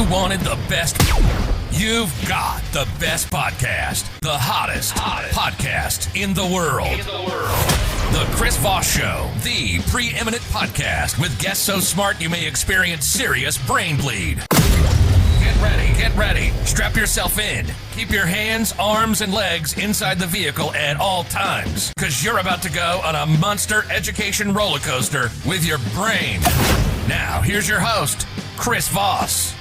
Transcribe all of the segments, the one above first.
You wanted the best. You've got the best podcast. The hottest podcast in the world. The Chris Voss Show, the preeminent podcast with guests so smart you may experience serious brain bleed. Get ready. Strap yourself in. Keep your hands, arms, and legs inside the vehicle at all times, because you're about to go on a monster education roller coaster with your brain. Now, here's your host, Chris Voss.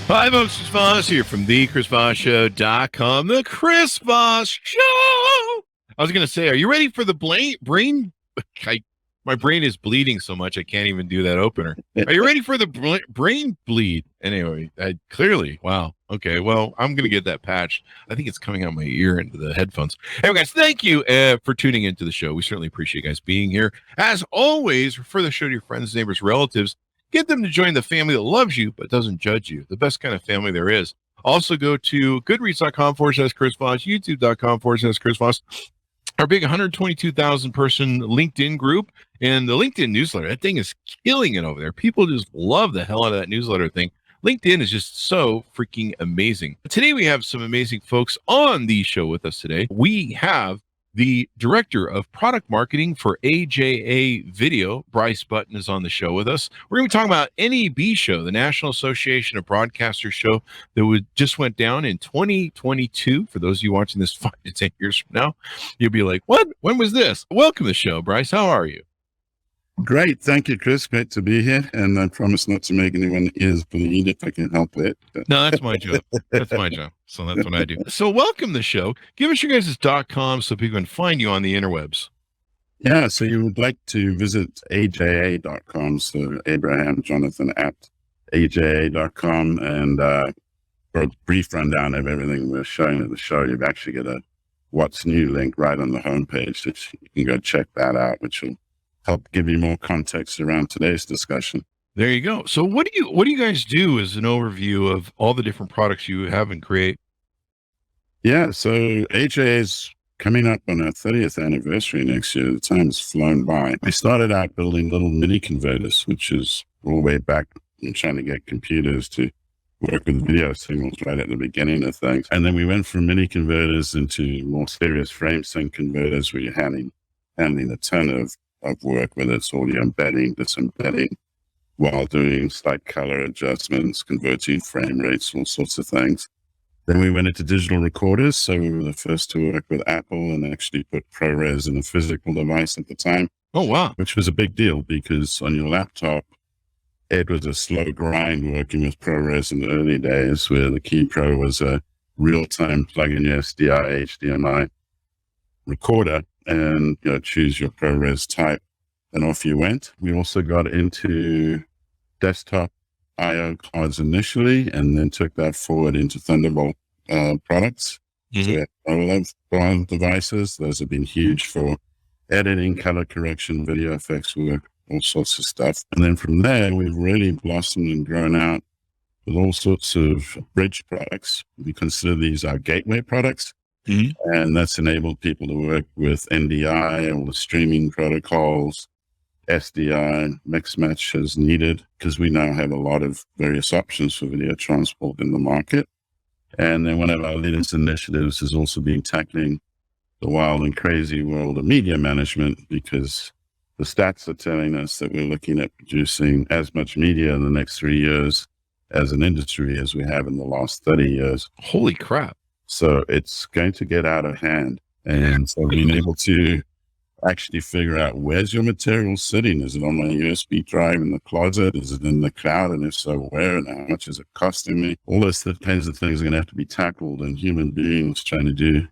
Hi, folks. Chris Voss here from thechrisvossshow.com. The Chris Voss Show. I was going to say, are you ready for the brain? My brain is bleeding so much I can't even do that opener. Are you ready for the brain bleed? Anyway, clearly, wow. Okay, well, I'm going to get that patched. I think it's coming out my ear into the headphones. Anyway, guys, thank you for tuning into the show. We certainly appreciate you guys being here. As always, refer the show to your friends, neighbors, relatives. Get them to join the family that loves you but doesn't judge you. The best kind of family there is. Also, go to goodreads.com/Chris Voss, youtube.com/Chris Voss. Our big 122,000 person LinkedIn group and the LinkedIn newsletter. That thing is killing it over there. People just love the hell out of that newsletter thing. LinkedIn is just so freaking amazing. Today, we have some amazing folks on the show with us today. We have the director of product marketing for AJA Video, Bryce Button, is on the show with us. We're going to be talking about NAB show, the National Association of Broadcasters show that just went down in 2022. For those of you watching this 5 to 10 years from now, you'll be like, what? When was this? Welcome to the show, Bryce. How are you? Great. Thank you, Chris. Great to be here. And I promise not to make anyone ears bleed if I can help it. No, that's my job. That's my job. So that's what I do. So welcome to the show. Give us your guys' .com so people can find you on the interwebs. Yeah. So you would like to visit aja.com. So Abraham Jonathan at aja.com. And for a brief rundown of everything we're showing at the show, you've actually got a what's new link right on the homepage. So you can go check that out, which will help give you more context around today's discussion. There you go. So what do you guys do as an overview of all the different products you have and create? Yeah, so AJA is coming up on our 30th anniversary next year. The time has flown by. We started out building little mini converters, which is all the way back in trying to get computers to work with video signals right at the beginning of things. And then we went from mini converters into more serious frame sync converters where you're handling a ton of work, whether it's audio embedding, disembedding, while doing slight color adjustments, converting frame rates, all sorts of things. Then we went into digital recorders. So we were the first to work with Apple and actually put ProRes in a physical device at the time. Oh, wow. Which was a big deal because on your laptop, it was a slow grind working with ProRes in the early days where the Key Pro was a real-time plug-in your SDI, HDMI recorder and choose your ProRes type, and off you went. We also got into desktop I/O cards initially, and then took that forward into Thunderbolt products. Mm-hmm. So we have OLED devices. Those have been huge for editing, color correction, video effects work, all sorts of stuff. And then from there, we've really blossomed and grown out with all sorts of bridge products. We consider these our gateway products. Mm-hmm. And that's enabled people to work with NDI, all the streaming protocols, SDI, mix match as needed, because we now have a lot of various options for video transport in the market. And then one of our latest initiatives has also been tackling the wild and crazy world of media management, because the stats are telling us that we're looking at producing as much media in the next 3 years as an industry as we have in the last 30 years. Holy crap. So it's going to get out of hand. And so being able to actually figure out where's your material sitting. Is it on my USB drive in the closet? Is it in the cloud? And if so, where? And how much is it costing me? All those kinds of things are going to have to be tackled. And human beings trying to do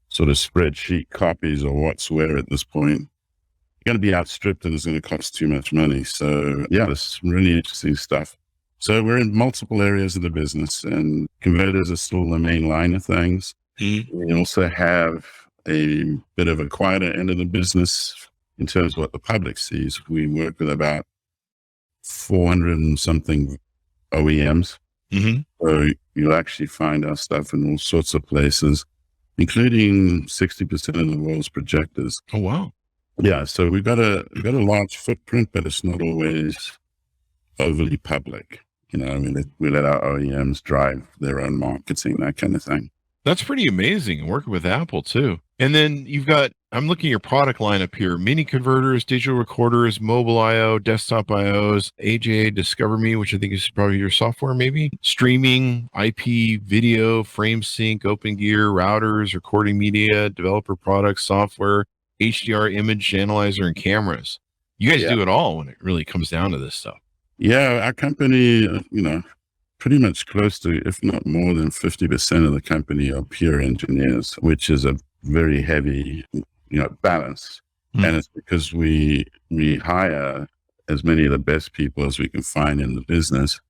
sort of spreadsheet copies or what's where at this point, you're going to be outstripped and it's going to cost too much money. So yeah, this is really interesting stuff. So we're in multiple areas of the business, and converters are still the main line of things. Mm-hmm. We also have a bit of a quieter end of the business in terms of what the public sees. We work with about 400 and something OEMs. Mm-hmm. So you'll actually find our stuff in all sorts of places, including 60% of the world's projectors. Oh, wow. Yeah. So we've got a large footprint, but it's not always overly public. We let our OEMs drive their own marketing, that kind of thing. That's pretty amazing, working with Apple too. And then you've got, I'm looking at your product lineup here: mini converters, digital recorders, mobile I/O, desktop IOs, AJA Discover Me, which I think is probably your software, maybe streaming, IP, video, frame sync, open gear, routers, recording media, developer products, software, HDR image analyzer, and cameras. You guys do it all when it really comes down to this stuff. Yeah, our company, pretty much close to, if not more than 50% of the company are pure engineers, which is a very heavy, balance. And it's because we hire as many of the best people as we can find in the business.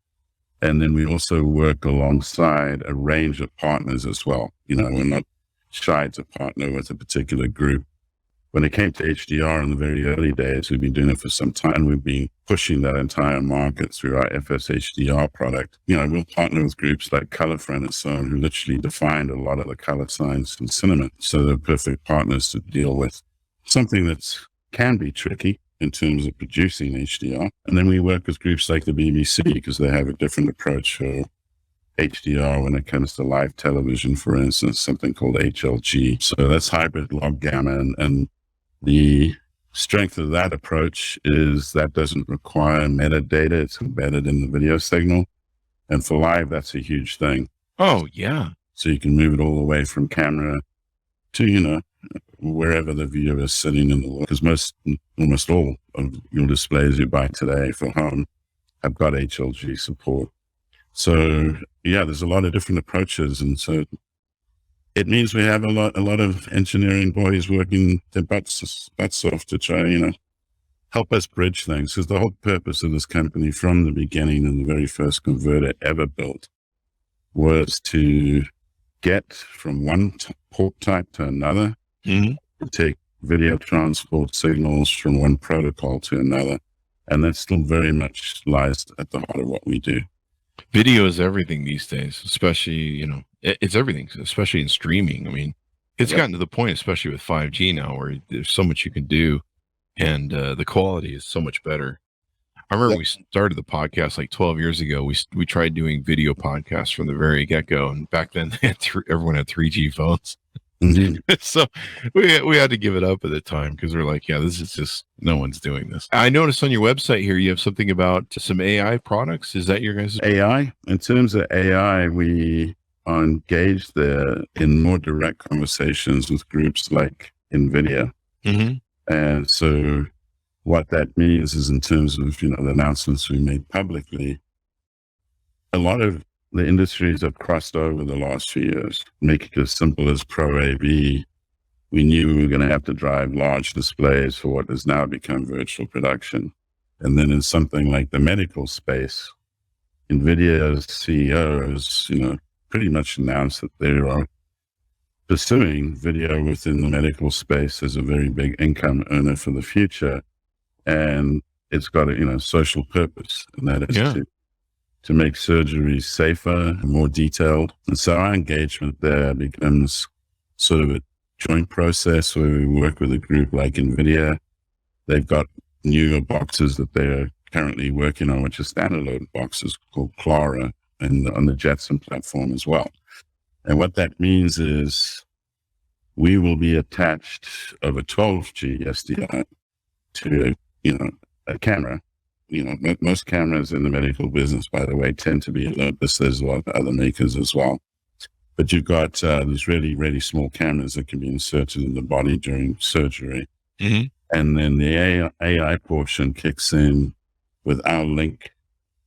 And then we also work alongside a range of partners as well. We're not shy to partner with a particular group. When it came to HDR in the very early days, we've been doing it for some time. We've been pushing that entire market through our FS HDR product. We'll partner with groups like Colorfront and so on, who literally defined a lot of the color science in cinema. So they're perfect partners to deal with something that can be tricky in terms of producing HDR. And then we work with groups like the BBC because they have a different approach for HDR when it comes to live television, for instance, something called HLG. So that's hybrid log gamma. And the strength of that approach is that doesn't require metadata. It's embedded in the video signal. And for live, that's a huge thing. Oh, yeah. So you can move it all the way from camera to, wherever the viewer is sitting in the world. Because almost all of your displays you buy today for home have got HLG support. So, yeah, there's a lot of different approaches. And so it means we have a lot of engineering boys working their butts off to try, help us bridge things. Because the whole purpose of this company from the beginning and the very first converter ever built was to get from one port type to another, to take video transport signals from one protocol to another. And that still very much lies at the heart of what we do. Video is everything these days, especially, it's everything, especially in streaming. I mean, it's gotten to the point, especially with 5G now, where there's so much you can do and the quality is so much better. I remember we started the podcast like 12 years ago. We tried doing video podcasts from the very get-go. And back then everyone had 3G phones. So we had to give it up at the time because we're like, yeah, this is just, no one's doing this. I noticed on your website here, you have something about some AI products. Is that your guys' AI? In terms of AI, we are engaged there in more direct conversations with groups like NVIDIA. And so what that means is, in terms of, the announcements we made publicly, a lot of the industries have crossed over the last few years. Make it as simple as Pro AV. We knew we were going to have to drive large displays for what has now become virtual production. And then in something like the medical space, NVIDIA's CEO has, pretty much announced that they are pursuing video within the medical space as a very big income earner for the future. And it's got a, social purpose, and that is to make surgeries safer and more detailed. And so our engagement there becomes sort of a joint process where we work with a group like NVIDIA. They've got newer boxes that they're currently working on, which are standalone boxes called Clara, and on the Jetson platform as well. And what that means is we will be attached of a 12G SDI to, a camera. Most cameras in the medical business, by the way, tend to be Olympus. There's a lot of other makers as well. But you've got these really, really small cameras that can be inserted in the body during surgery. And then the AI portion kicks in with our link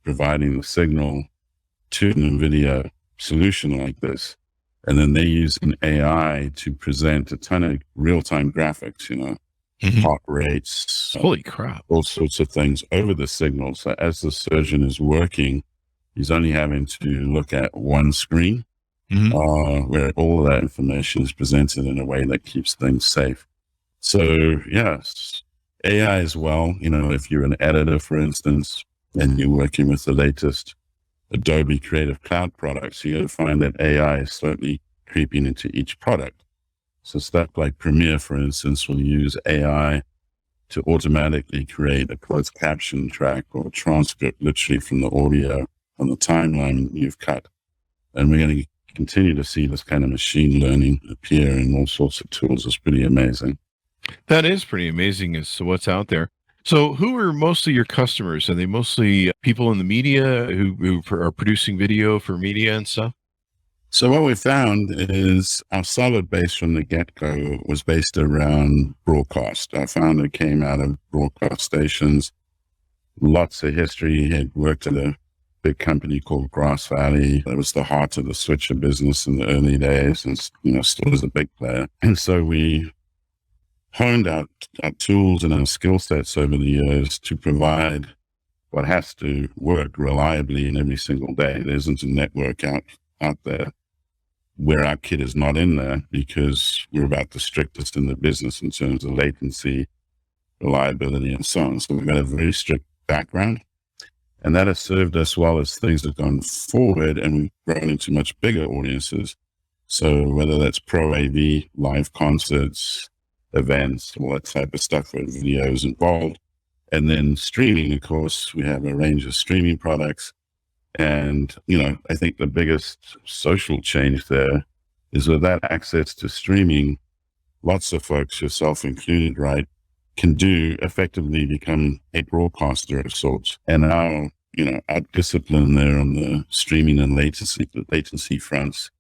providing the signal to an NVIDIA solution like this. And then they use an AI to present a ton of real-time graphics, heart rates. Holy crap. All sorts of things over the signal. So as the surgeon is working, he's only having to look at one screen where all of that information is presented in a way that keeps things safe. So, yes, AI as well. If you're an editor, for instance, and you're working with the latest Adobe Creative Cloud products, you're going to find that AI is slowly creeping into each product. So stuff like Premiere, for instance, will use AI to automatically create a closed caption track or a transcript literally from the audio on the timeline you've cut. And we're going to continue to see this kind of machine learning appear in all sorts of tools. It's pretty amazing. That is pretty amazing as to what's out there. So who are mostly your customers? Are they mostly people in the media who are producing video for media and stuff? So what we found is our solid base from the get-go was based around broadcast. Our founder came out of broadcast stations, lots of history. He had worked at a big company called Grass Valley. It was the heart of the switcher business in the early days, and still is a big player. And so we honed our tools and our skill sets over the years to provide what has to work reliably in every single day. There isn't a network out there where our kit is not in there, because we're about the strictest in the business in terms of latency, reliability, and so on. So we've got a very strict background. And that has served us well as things have gone forward and we've grown into much bigger audiences. So whether that's pro AV, live concerts, events, all that type of stuff where video is involved. And then streaming, of course, we have a range of streaming products. And, I think the biggest social change there is with that access to streaming, lots of folks, yourself included, right, can effectively become a broadcaster of sorts. And our discipline there on the streaming and latency fronts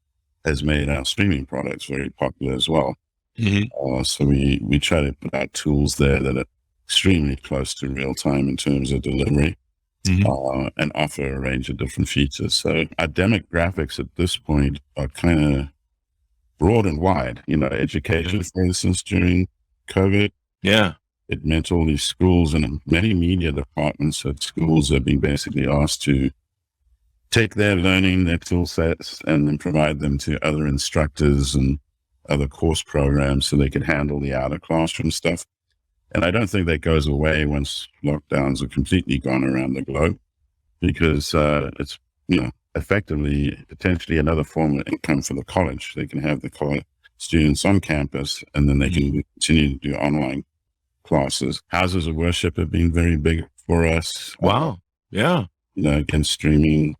has made our streaming products very popular as well. Mm-hmm. So we try to put out tools there that are extremely close to real time in terms of delivery, mm-hmm. And offer a range of different features. So our demographics at this point are kind of broad and wide. Education, for instance, during COVID. Yeah. It meant all these schools and many media departments at schools have been basically asked to take their learning, their tool sets, and then provide them to other instructors and other course programs so they could handle the out of classroom stuff. And I don't think that goes away once lockdowns are completely gone around the globe, because it's, effectively potentially another form of income for the college. They can have the college students on campus, and then they can continue to do online classes. Houses of worship have been very big for us. Wow. Yeah. Again, streaming,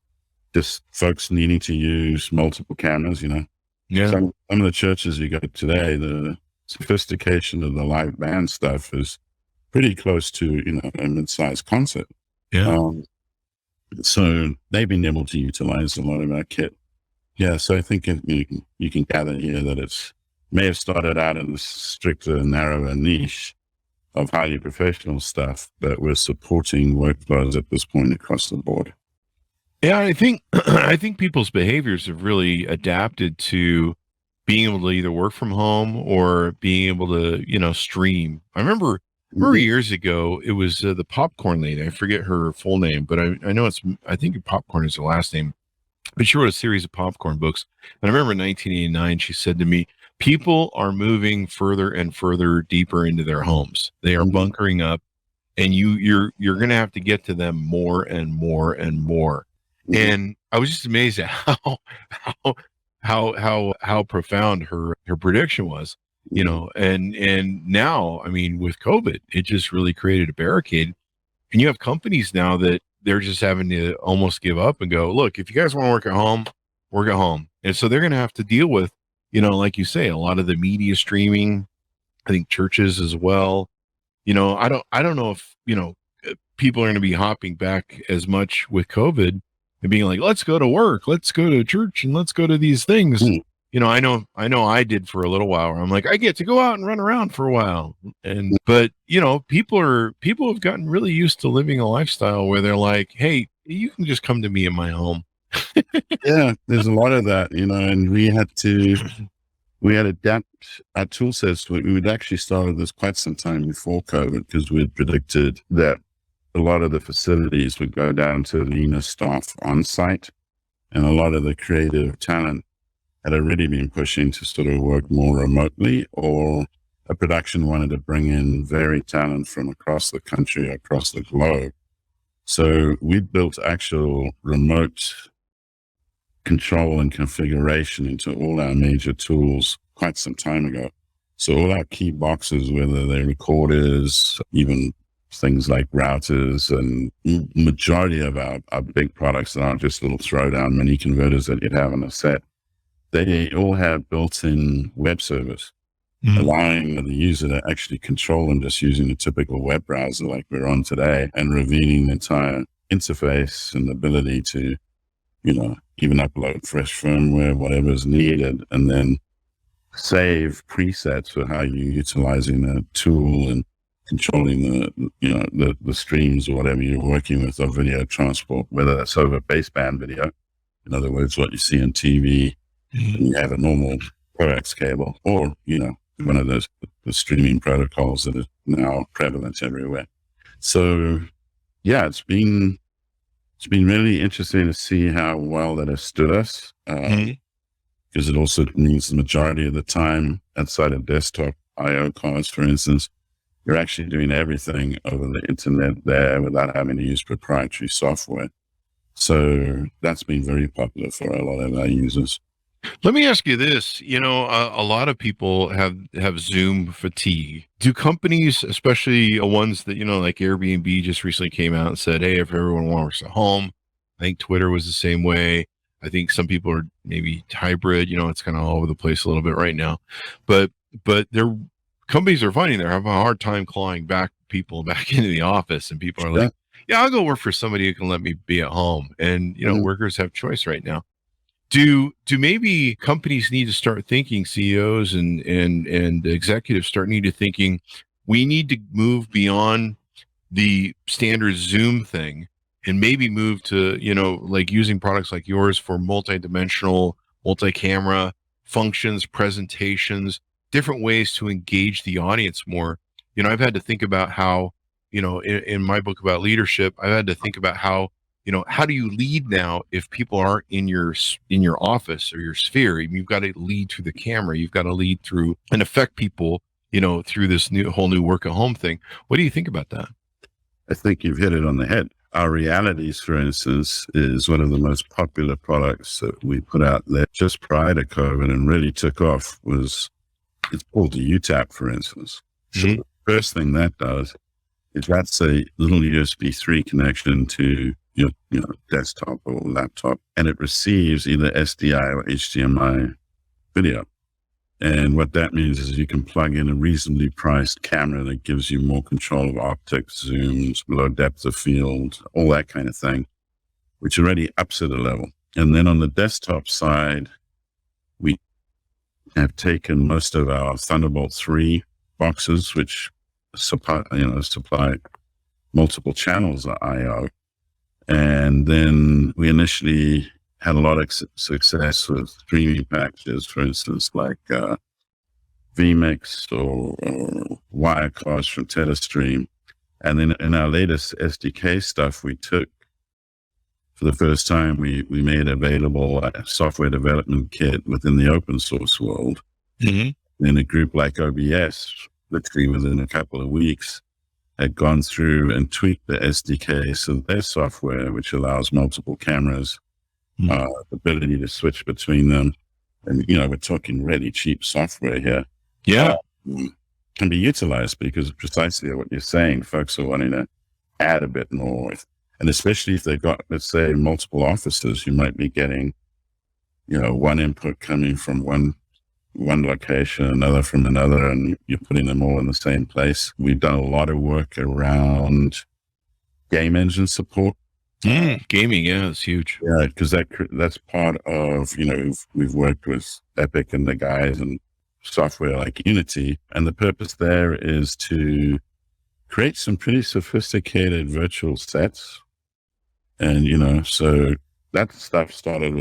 just folks needing to use multiple cameras, Yeah. Some of the churches you go to today, the sophistication of the live band stuff is pretty close to, a mid-sized concert. Yeah. So they've been able to utilize a lot of our kit. Yeah. So I think you can gather here that it's may have started out in a stricter, narrower niche of highly professional stuff, but we're supporting workflows at this point across the board. Yeah, I think people's behaviors have really adapted to being able to either work from home or being able to, stream. I remember years ago, it was the popcorn lady. I forget her full name, but I know I think Popcorn is her last name. But she wrote a series of popcorn books. And I remember in 1989, she said to me, people are moving further and further deeper into their homes. They are bunkering up, and you're going to have to get to them more and more and more. And I was just amazed at how profound her prediction was, and now, with COVID, it just really created a barricade. And you have companies now that they're just having to almost give up and go, look, if you guys want to work at home, work at home. And so they're going to have to deal with, like you say, a lot of the media streaming. I think churches as well. I don't know if, people are going to be hopping back as much with COVID and being like, let's go to work, let's go to church, and let's go to these things. I know I did for a little while where I'm like, I get to go out and run around for a while. But people have gotten really used to living a lifestyle where they're like, hey, you can just come to me in my home. Yeah, there's a lot of that, and we had to adapt our tool sets. We'd actually started this quite some time before COVID, because we had predicted that a lot of the facilities would go down to leaner staff on site, and a lot of the creative talent had already been pushing to sort of work more remotely, or a production wanted to bring in varied talent from across the country, across the globe. So we built actual remote control and configuration into all our major tools quite some time ago. So all our key boxes, whether they're recorders, even things like routers, and majority of our big products that aren't just little throwdown mini converters that you'd have on a set, they all have built-in web servers, allowing the user to actually control them just using a typical web browser like we're on today, and revealing the entire interface and the ability to, even upload fresh firmware, whatever is needed, and then save presets for how you're utilizing the tool and controlling the streams or whatever you're working with of video transport, whether that's over baseband video, in other words, what you see on TV, and you have a normal coax cable, or, one of those the streaming protocols that are now prevalent everywhere. So, yeah, it's been really interesting to see how well that has stood us, because it also means the majority of the time outside of desktop I/O cards, for instance, you're actually doing everything over the internet there without having to use proprietary software. So that's been very popular for a lot of our users. Let me ask you this. A lot of people have Zoom fatigue. Do companies, especially ones that, like Airbnb just recently came out and said, hey, if everyone works at home, I think Twitter was the same way. I think some people are maybe hybrid, it's kind of all over the place a little bit right now, but their companies are finding they're having a hard time clawing people back into the office, and people are like, yeah, I'll go work for somebody who can let me be at home. And, workers have choice right now. Do maybe companies need to start thinking, CEOs and executives start thinking, we need to move beyond the standard Zoom thing and maybe move to, like using products like yours for multi-dimensional, multi-camera functions, presentations, different ways to engage the audience more. I've had to think about how, in my book about leadership, I've had to think about how do you lead now if people aren't in your office or your sphere? You've got to lead through the camera. You've got to lead through and affect people, through this whole new work at home thing. What do you think about that? I think you've hit it on the head. Our Realities, for instance, is one of the most popular products that we put out there just prior to COVID and really took off. It's called the UTAP, for instance. So the first thing that does is that's a little USB 3 connection to your desktop or laptop, and it receives either SDI or HDMI video. And what that means is you can plug in a reasonably priced camera that gives you more control of optics, zooms, low depth of field, all that kind of thing, which already ups it a level. And then on the desktop side, we have taken most of our Thunderbolt 3 boxes, which supply multiple channels of I/O. And then we initially had a lot of success with streaming packages, for instance, like vMix or Wirecast from TetaStream. And then in our latest SDK stuff, we took, for the first time, we made available a software development kit within the open source world. In a group like OBS, literally within a couple of weeks, had gone through and tweaked the SDK so their software, which allows multiple cameras, the ability to switch between them. And, we're talking really cheap software here. Yeah. Can be utilized because precisely what you're saying, folks are wanting to add a bit more. And especially if they've got, let's say, multiple offices, you might be getting, one input coming from one location, another from another, and you're putting them all in the same place. We've done a lot of work around game engine support. Gaming, yeah, it's huge. Yeah, because that's part of, we've worked with Epic and the guys and software like Unity, and the purpose there is to create some pretty sophisticated virtual sets. And, so that stuff started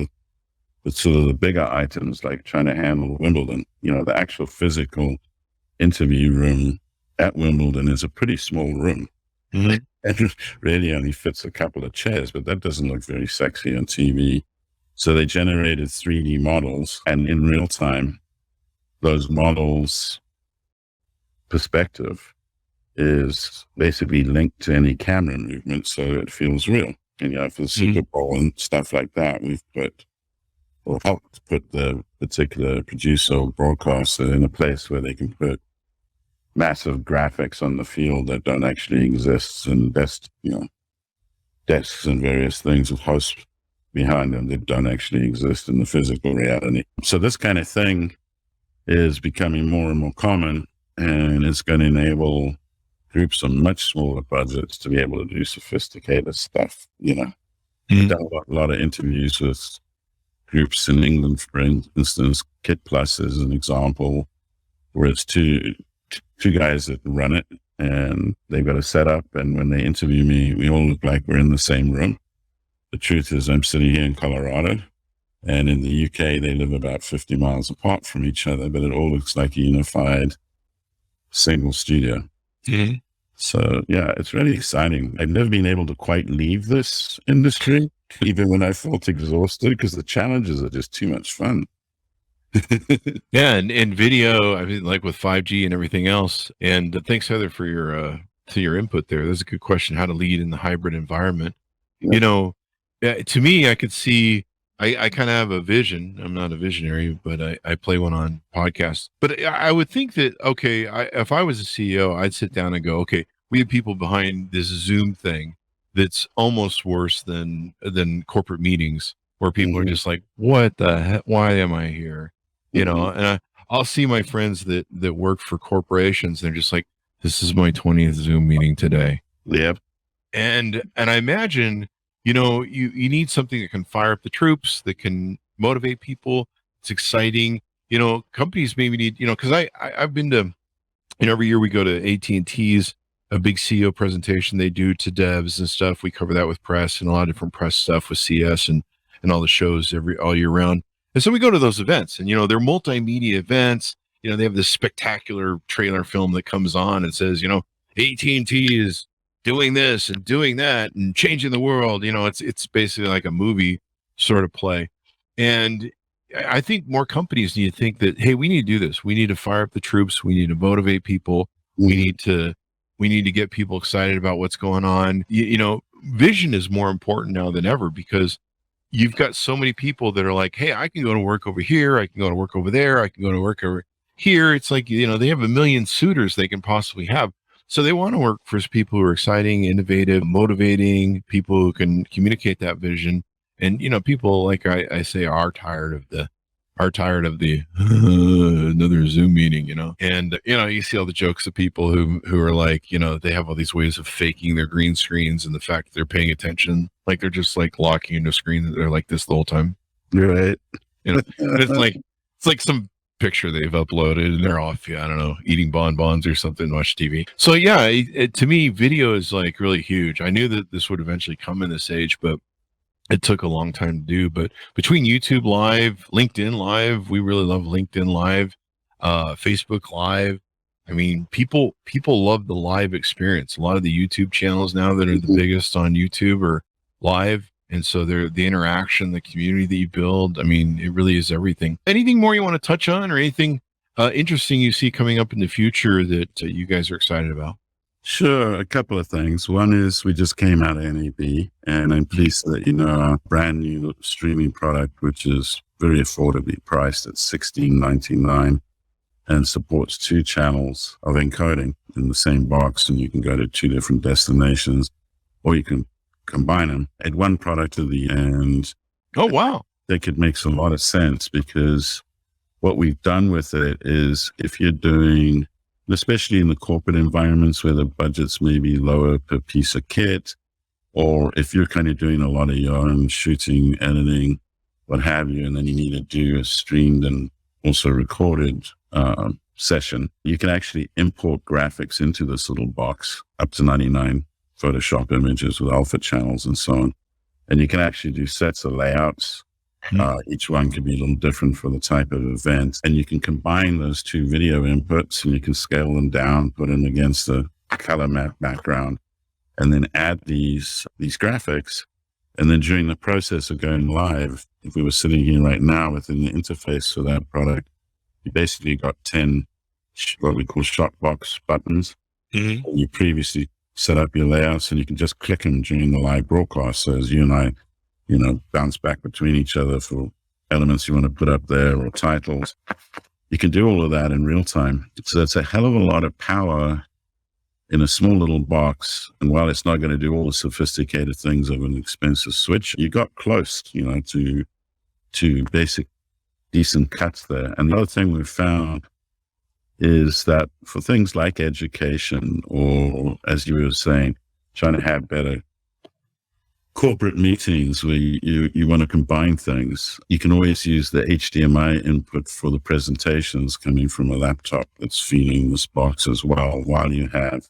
with sort of the bigger items, like trying to handle Wimbledon. The actual physical interview room at Wimbledon is a pretty small room. And it really only fits a couple of chairs, but that doesn't look very sexy on TV. So they generated 3D models, and in real time, those models' perspective is basically linked to any camera movement, so it feels real. And, for the Super Bowl and stuff like that, we've helped put the particular producer or broadcaster in a place where they can put massive graphics on the field that don't actually exist, and desks and various things with hosts behind them that don't actually exist in the physical reality. So this kind of thing is becoming more and more common, and it's going to enable groups on much smaller budgets to be able to do sophisticated stuff. I've done a lot of interviews with groups in England, for instance. Kit Plus is an example where it's two guys that run it, and they've got a setup, and when they interview me, we all look like we're in the same room. The truth is I'm sitting here in Colorado, and in the UK, they live about 50 miles apart from each other, but it all looks like a unified single studio. Mm-hmm. So, yeah, it's really exciting. I've never been able to quite leave this industry, even when I felt exhausted, because the challenges are just too much fun. Yeah, and video, I mean, like with 5G and everything else. And thanks, Heather, for your input there. That's a good question, how to lead in the hybrid environment. Yeah. To me, I could see, I kind of have a vision. I'm not a visionary, but I play one on podcasts. But I would think that, okay, if I was a CEO, I'd sit down and go, okay, we have people behind this Zoom thing that's almost worse than corporate meetings, where people are just like, what the heck? Why am I here? And I'll see my friends that work for corporations. They're just like, this is my 20th Zoom meeting today. Yep. And I imagine, you need something that can fire up the troops, that can motivate people. It's exciting. Companies maybe need, because I've been to, every year we go to AT&T's, a big CEO presentation they do to devs and stuff. We cover that with press and a lot of different press stuff with CS and all the shows all year round. And so we go to those events, and, they're multimedia events. They have this spectacular trailer film that comes on and says, AT&T is doing this and doing that and changing the world. It's basically like a movie sort of play. And I think more companies need to think that, hey, we need to do this. We need to fire up the troops. We need to motivate people. We need to get people excited about what's going on. Vision is more important now than ever, because you've got so many people that are like, hey, I can go to work over here. I can go to work over there. I can go to work over here. It's like, they have a million suitors they can possibly have. So they want to work for people who are exciting, innovative, motivating, people who can communicate that vision. And, people, like I say, are tired of the another Zoom meeting, and, you see all the jokes of people who are like, they have all these ways of faking their green screens, and the fact that they're paying attention, like they're just like locking into a screen that they're like this the whole time. Right. And it's like some picture they've uploaded and they're off, I don't know, eating bonbons or something, watch TV. So yeah, to me, video is like really huge. I knew that this would eventually come in this age, but it took a long time to do. But between YouTube Live, LinkedIn Live, we really love LinkedIn Live, Facebook Live. I mean, people love the live experience. A lot of the YouTube channels now that are the biggest on YouTube are live. And so the interaction, the community that you build, I mean, it really is everything. Anything more you want to touch on, or anything interesting you see coming up in the future that you guys are excited about? Sure. A couple of things. One is we just came out of NAB, and I'm pleased that, our brand new streaming product, which is very affordably priced at $16.99 and supports 2 channels of encoding in the same box. And you can go to 2 different destinations, or you can combine them at one product to the end. Oh, wow. That could make a lot of sense, because what we've done with it is, if you're doing, especially in the corporate environments where the budgets may be lower per piece of kit, or if you're kind of doing a lot of your own shooting, editing, what have you, and then you need to do a streamed and also recorded session, you can actually import graphics into this little box, up to 99 Photoshop images with alpha channels and so on. And you can actually do sets of layouts. Each one could be a little different for the type of event. And you can combine those 2 video inputs, and you can scale them down, put them against a color map background, and then add these graphics. And then during the process of going live, if we were sitting here right now within the interface for that product, you basically got 10 what we call shot box buttons. And you previously set up your layouts, and you can just click them during the live broadcast. So as you and I, bounce back between each other for elements you want to put up there or titles, You can do all of that in real time. So it's a hell of a lot of power in a small little box. And while it's not going to do all the sophisticated things of an expensive switch, you got close, to basic decent cuts there. And the other thing we've found is that for things like education, or as you were saying, trying to have better corporate meetings where you want to combine things, you can always use the HDMI input for the presentations coming from a laptop that's feeding this box as well, while you have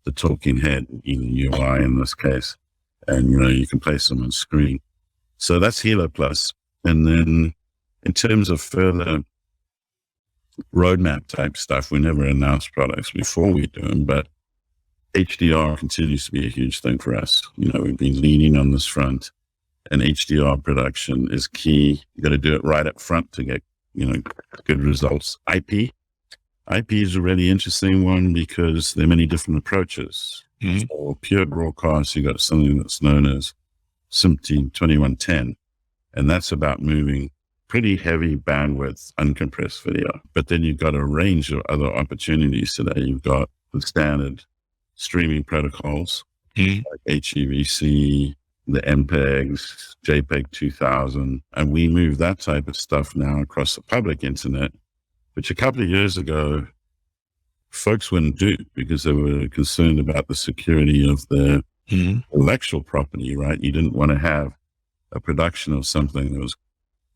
the talking head, either UI in this case, and you can place them on screen. So that's Hilo Plus. And then in terms of further roadmap type stuff, we never announce products before we do them, but HDR continues to be a huge thing for us. We've been leaning on this front, and HDR production is key. You got to do it right up front to get, good results. IP is a really interesting one because there are many different approaches. Mm-hmm. For pure broadcast, you got something that's known as SMPTE 2110, and that's about moving pretty heavy bandwidth, uncompressed video. But then you've got a range of other opportunities today. You've got the standard streaming protocols, like HEVC, the MPEGs, JPEG 2000, and we move that type of stuff now across the public internet, which a couple of years ago, folks wouldn't do because they were concerned about the security of their intellectual property, right? You didn't want to have a production of something that was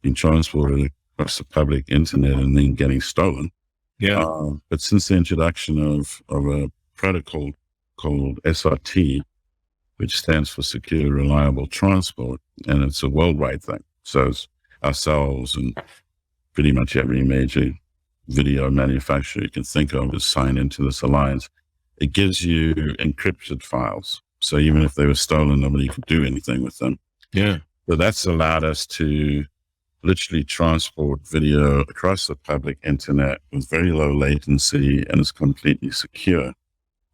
being transported across the public internet and then getting stolen. Yeah. But since the introduction of a protocol called SRT, which stands for Secure Reliable Transport, and it's a worldwide thing. So it's ourselves and pretty much every major video manufacturer you can think of is signed into this alliance. It gives you encrypted files. So even if they were stolen, nobody could do anything with them. Yeah. So that's allowed us to literally transport video across the public internet with very low latency, and it's completely secure.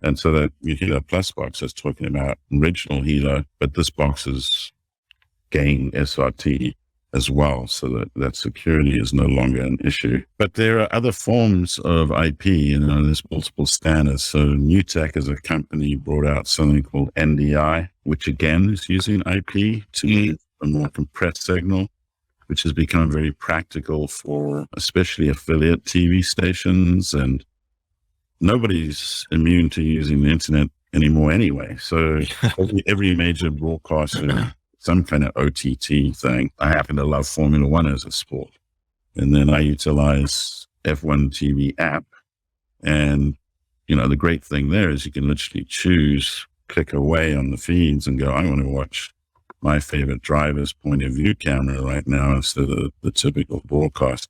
And so that Hilo Plus box is talking about original Hilo, but this box is gained SRT as well, so that security is no longer an issue. But there are other forms of IP, there's multiple standards. So NewTek as a company brought out something called NDI, which again is using IP to move a more compressed signal, which has become very practical for especially affiliate TV stations, and nobody's immune to using the internet anymore anyway. So every major broadcaster, some kind of OTT thing. I happen to love Formula One as a sport. And then I utilize F1 TV app. And, the great thing there is you can literally choose, click away on the feeds and go, I want to watch my favorite driver's point of view camera right now instead of the typical broadcast.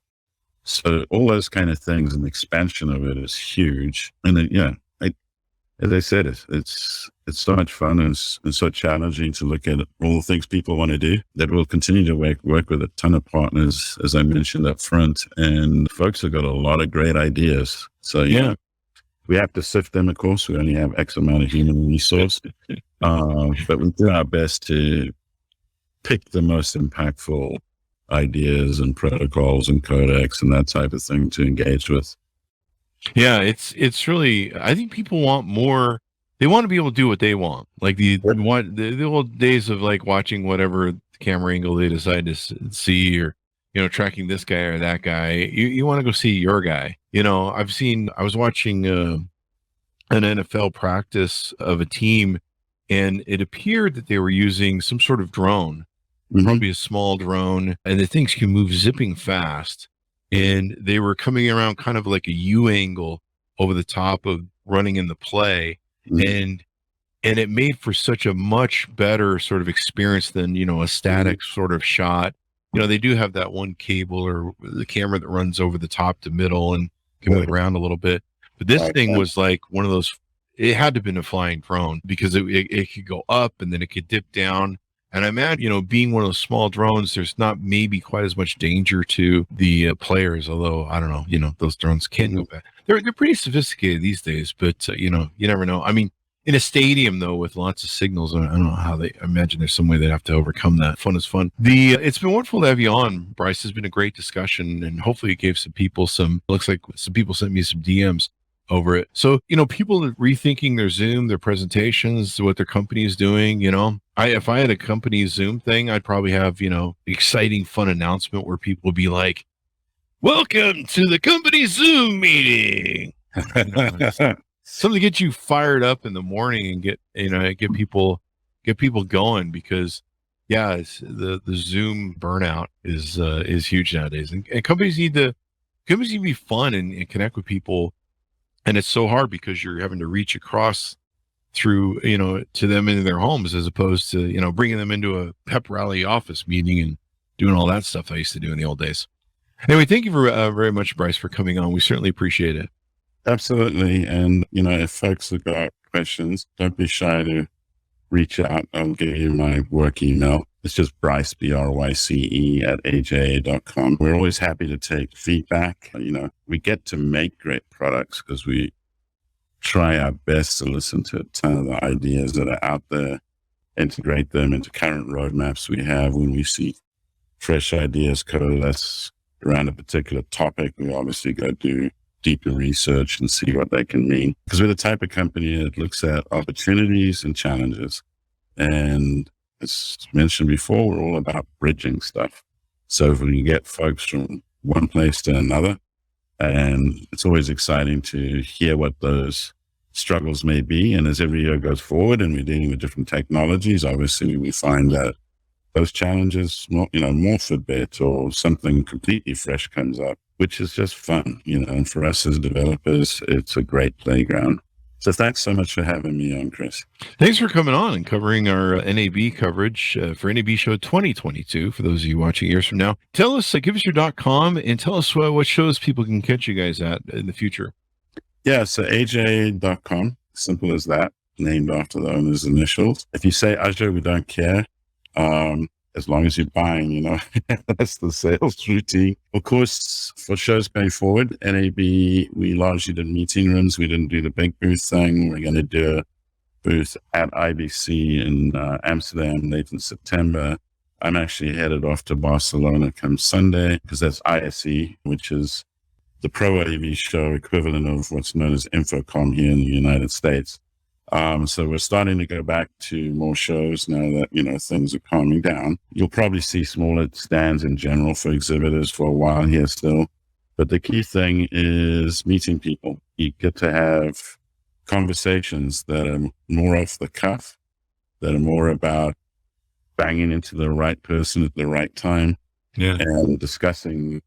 So all those kind of things, and the expansion of it is huge. And then, as I said, it's so much fun, and it's so challenging to look at all the things people want to do, that we'll continue to work with a ton of partners, as I mentioned up front, and folks have got a lot of great ideas. So, we have to sift them, of course. We only have X amount of human resource, but we do our best to pick the most impactful ideas and protocols and codecs and that type of thing to engage with. Yeah, it's really, I think people want more. They want to be able to do what they want. Like the old days of like watching whatever camera angle they decide to see, or, tracking this guy or that guy. You want to go see your guy. I was watching an NFL practice of a team, and it appeared that they were using some sort of drone, probably a small drone, and the things can move zipping fast. And they were coming around kind of like a U angle over the top of running in the play. And it made for such a much better sort of experience than, a static sort of shot. They do have that one cable or the camera that runs over the top to middle and can move around a little bit. But this thing was like one of those, it had to have been a flying drone, because it could go up and then it could dip down. And I imagine, being one of those small drones, there's not maybe quite as much danger to the players, although I don't know, those drones can go back. They're pretty sophisticated these days, but you never know. I mean, in a stadium though with lots of signals. I don't know how I imagine there's some way they'd have to overcome that. Fun is fun. It's been wonderful to have you on, Bryce. It's been a great discussion, and hopefully it gave some people looks like some people sent me some DMs over it. So, people are rethinking their Zoom, their presentations, what their company is doing. If I had a company Zoom thing, I'd probably have, exciting, fun announcement where people would be like, welcome to the company Zoom meeting. Something to get you fired up in the morning and get people going, because the Zoom burnout is huge nowadays, and companies need to be fun and connect with people. And it's so hard because you're having to reach across through, to them into their homes, as opposed to, bringing them into a pep rally office meeting and doing all that stuff I used to do in the old days. Anyway, thank you very much, Bryce, for coming on. We certainly appreciate it. Absolutely. And, if folks have got questions, don't be shy to reach out. I'll give you my work email. It's just Bryce, BRYCE @AJA.com. We're always happy to take feedback. We get to make great products because we try our best to listen to a ton of the ideas that are out there, integrate them into current roadmaps we have. When we see fresh ideas coalesce around a particular topic, we obviously go do deeper research and see what they can mean. Because we're the type of company that looks at opportunities and challenges. And as mentioned before, we're all about bridging stuff. So if we can get folks from one place to another, and it's always exciting to hear what those struggles may be. And as every year goes forward and we're dealing with different technologies, obviously we find that those challenges, morph a bit, or something completely fresh comes up, which is just fun, and for us as developers, it's a great playground. So thanks so much for having me on, Chris. Thanks for coming on and covering our NAB coverage for NAB Show 2022. For those of you watching years from now, tell us, give us your .com and tell us what shows people can catch you guys at in the future. Yeah, so AJ.com, simple as that, named after the owner's initials. If you say Azure, we don't care. As long as you're buying, that's the sales routine. Of course, for shows going forward, NAB, we largely did meeting rooms. We didn't do the big booth thing. We're going to do a booth at IBC in Amsterdam late in September. I'm actually headed off to Barcelona come Sunday, because that's ISE, which is the Pro AV show equivalent of what's known as Infocom here in the United States. So we're starting to go back to more shows now that, things are calming down. You'll probably see smaller stands in general for exhibitors for a while here still. But the key thing is meeting people. You get to have conversations that are more off the cuff, that are more about banging into the right person at the right time, and discussing,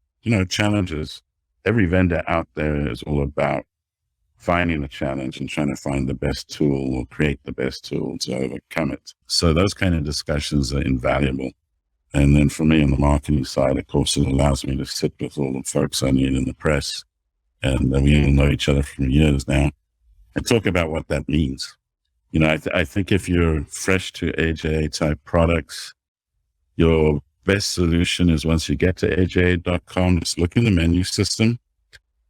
challenges. Every vendor out there is all about finding a challenge and trying to find the best tool or create the best tool to overcome it. So those kind of discussions are invaluable. And then for me on the marketing side, of course, it allows me to sit with all the folks I need in the press, and we all know each other for years now, and talk about what that means. I think if you're fresh to AJA type products, your best solution is once you get to AJA.com, just look in the menu system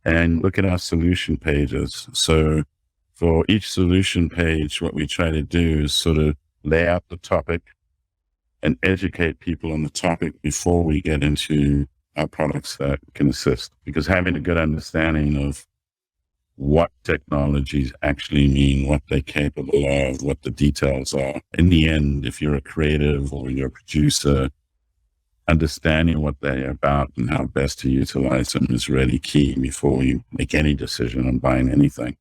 and look at our solution pages. So for each solution page, what we try to do is sort of lay out the topic and educate people on the topic before we get into our products that can assist. Because having a good understanding of what technologies actually mean, what they're capable of, what the details are. In the end, if you're a creative or you're a producer, understanding what they're about and how best to utilize them is really key before you make any decision on buying anything.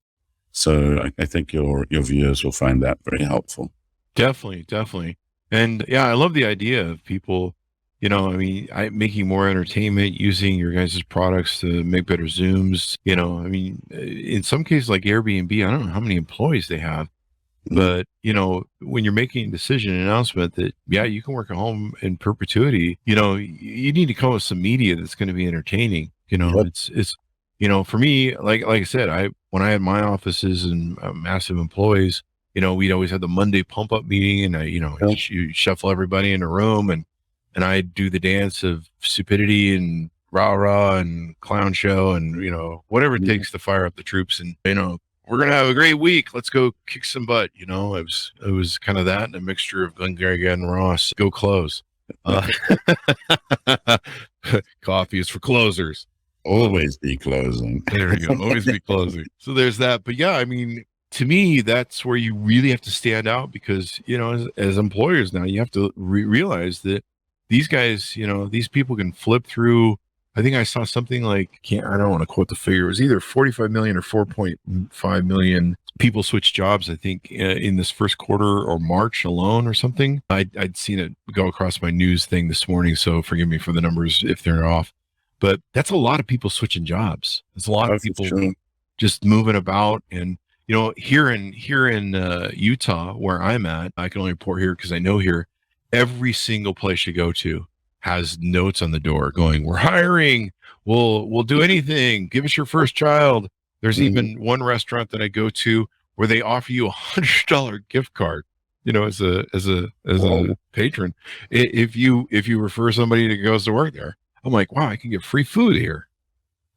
So I think your viewers will find that very helpful. Definitely. And I love the idea of people, making more entertainment, using your guys' products to make better Zooms. In some cases like Airbnb, I don't know how many employees they have, but, when you're making a decision, an announcement that, you can work at home in perpetuity, you need to come up with some media that's going to be entertaining. It's for me, like I said, when I had my offices and massive employees, we'd always have the Monday pump up meeting, and you shuffle everybody in a room, and I do the dance of stupidity and rah-rah and clown show and, whatever it takes to fire up the troops. And, we're going to have a great week. Let's go kick some butt. You know, it was kind of that and a mixture of Glengarry Glen Ross. Go close. Coffee is for closers. Always be closing. There we go. Always be closing. So there's that. But yeah, I mean, to me, that's where you really have to stand out because, you know, as employers now, you have to realize that these guys, you know, these people can flip through. I think I saw something like, I don't want to quote the figure. It was either 45 million or 4.5 million people switch jobs, I think, in this first quarter or March alone or something. I'd seen it go across my news thing this morning, so forgive me for the numbers if they're off. But that's a lot of people switching jobs. There's a lot of people just moving about. And, you know, here in Utah, where I'm at, I can only report here because I know here, every single place you go to has notes on the door going, we're hiring, we'll do anything, give us your first child. There's even one restaurant that I go to where they offer you $100 gift card, you know, as a patron. If you refer somebody that goes to work there. I'm like, wow, I can get free food here.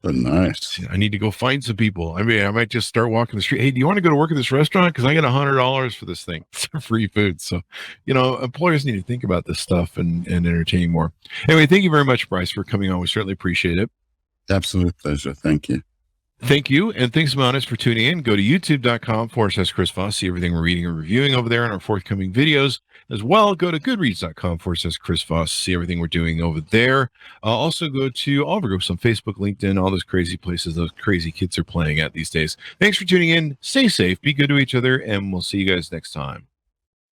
Oh, nice. I need to go find some people. I mean, I might just start walking the street. Hey, do you want to go to work at this restaurant? Because I get $100 for this thing. It's free food. So, you know, employers need to think about this stuff and entertain more. Anyway, thank you very much, Bryce, for coming on. We certainly appreciate it. Absolute pleasure. Thank you. Thank you. And thanks, Monis, for tuning in. Go to youtube.com/Chris Voss. See everything we're reading and reviewing over there in our forthcoming videos. As well, go to goodreads.com/Chris Voss. See everything we're doing over there. Also, go to all of our groups on Facebook, LinkedIn, all those crazy places those crazy kids are playing at these days. Thanks for tuning in. Stay safe. Be good to each other. And we'll see you guys next time.